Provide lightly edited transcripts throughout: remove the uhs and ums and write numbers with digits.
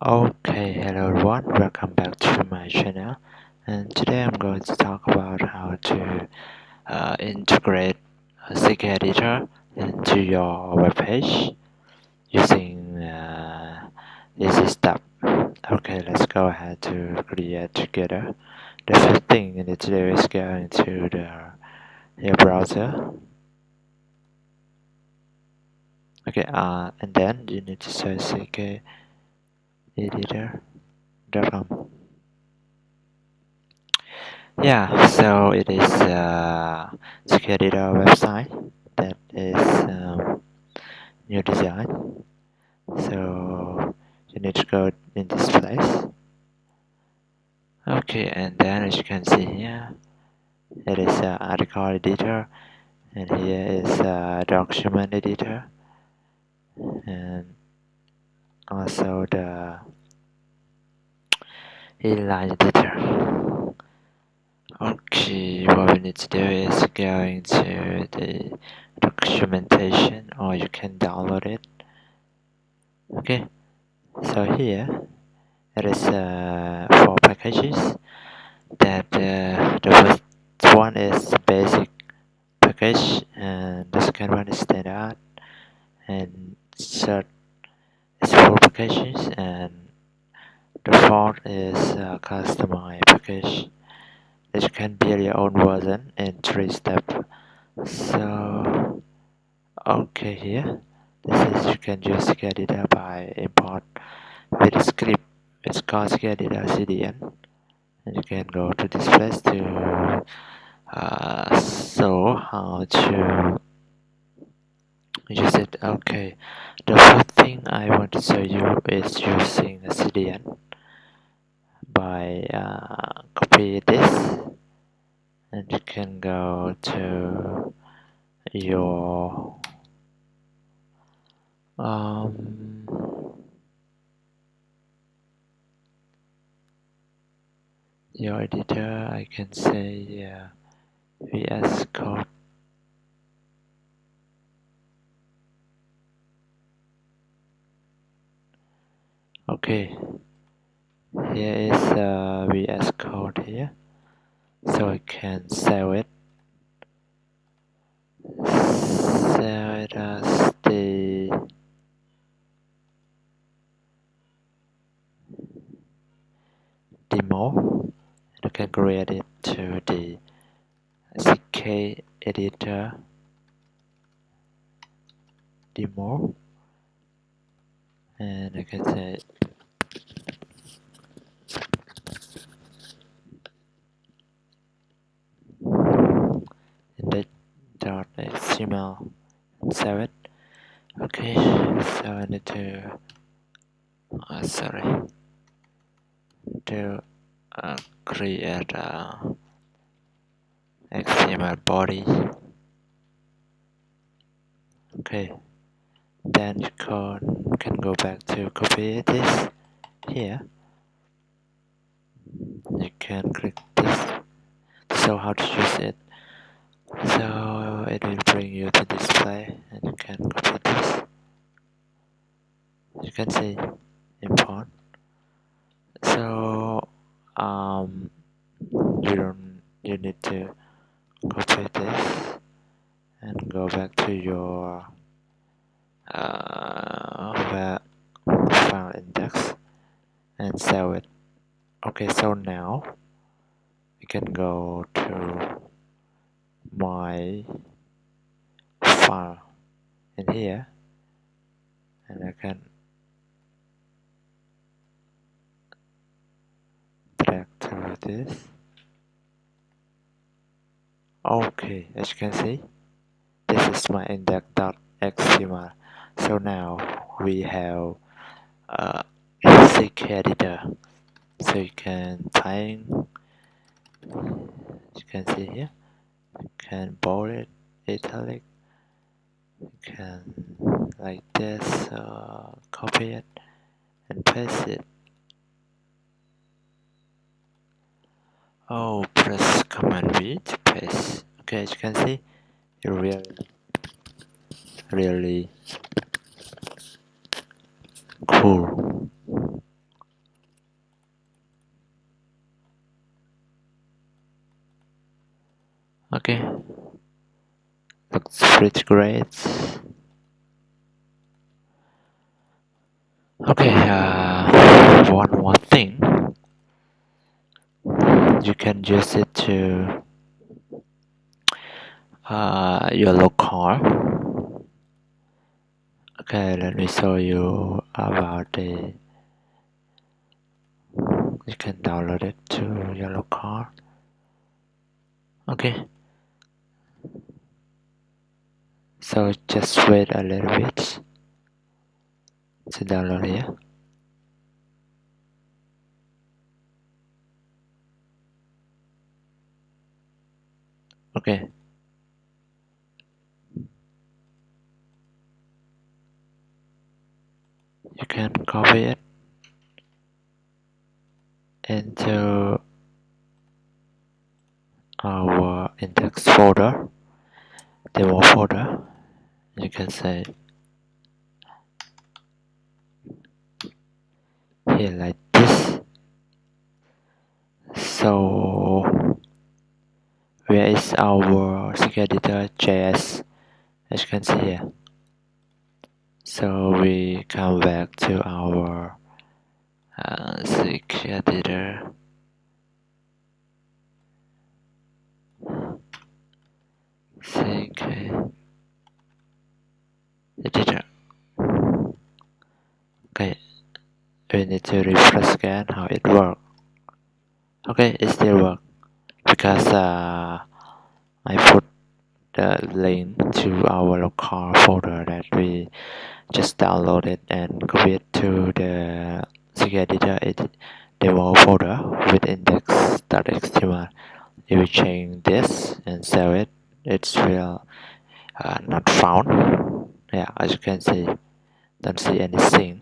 Okay, hello everyone, welcome back to my channel, and today I'm going to talk about how to integrate a CKEditor into your web page using this step. Okay, let's go ahead to create together. The first thing you need to do is go into your browser. Okay, and then you need to search CKEditor.com. Yeah, so it is CKEditor website that is new design. So you need to go in this place. Okay, and then as you can see here, it is article editor, and here is document editor, and also the inline editor. Okay, what we need to do is go into the documentation, or you can download it. Okay, so here it is 4 packages. That the first one is basic package, and the second one is standard, and third is full packages, and the fourth is customized package that you can build your own version in 3 steps. So okay, here this is you can just get it by import with a script. It's called CKEditor CDN, and you can go to this place to show how to use it. Okay, the first thing I want to show you is using a CDN by copy this, and you can go to your your editor. I can say VS Code. Okay, here is VS Code here, so I can save it. Save it as the demo. You can create it to the CKEditor demo, and I can say index.html and save it. Okay, so I need to create a HTML body. Okay, then you can go back to copy this here. You can click this to show how to use it. So it will bring you to display, and you can copy this. You can see import. So you need to copy this and go back to your web file index and save it. Okay, so now we can go to my file in here, and I can drag to this. Okay, as you can see, this is my index.html. So now we have CKEditor. So you can type, you can see here, you can bold it, italic, you can like this, copy it and paste it. Oh, press Command V to paste. Okay, as you can see, it really cool. Okay, looks pretty great. Okay, one more thing, you can use it to your local. Okay, let me show you about the. You can download it to your local. Okay, so just wait a little bit to download here. Okay, you can copy it into our index folder, demo folder. You can say here like this. So where is our CKEditor JS? As you can see here. So we come back to our CKEditor. CKEditor. Okay, we need to refresh again how it works. Okay, it still works because I put the link to our local folder that we just downloaded and copy it to the CKEditor demo folder with index.html. If we change this and save it, it's will not found. Yeah, as you can see, don't see anything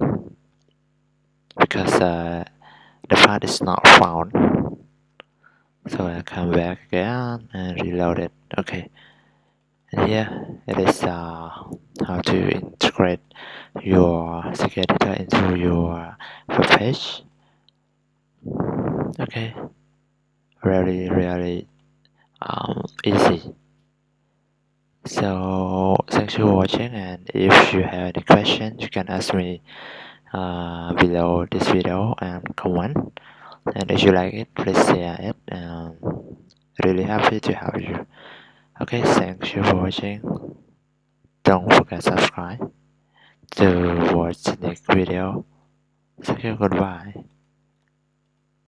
because the path is not found. So I come back again and reload it. Okay, and here it is how to integrate your CKEditor into your web page. Okay, really easy. So thanks for watching, and if you have any questions, you can ask me below this video and comment. And if you like it, please share it. Really happy to help you. Okay, thanks you for watching. Don't forget subscribe to watch the next video. Thank you, goodbye.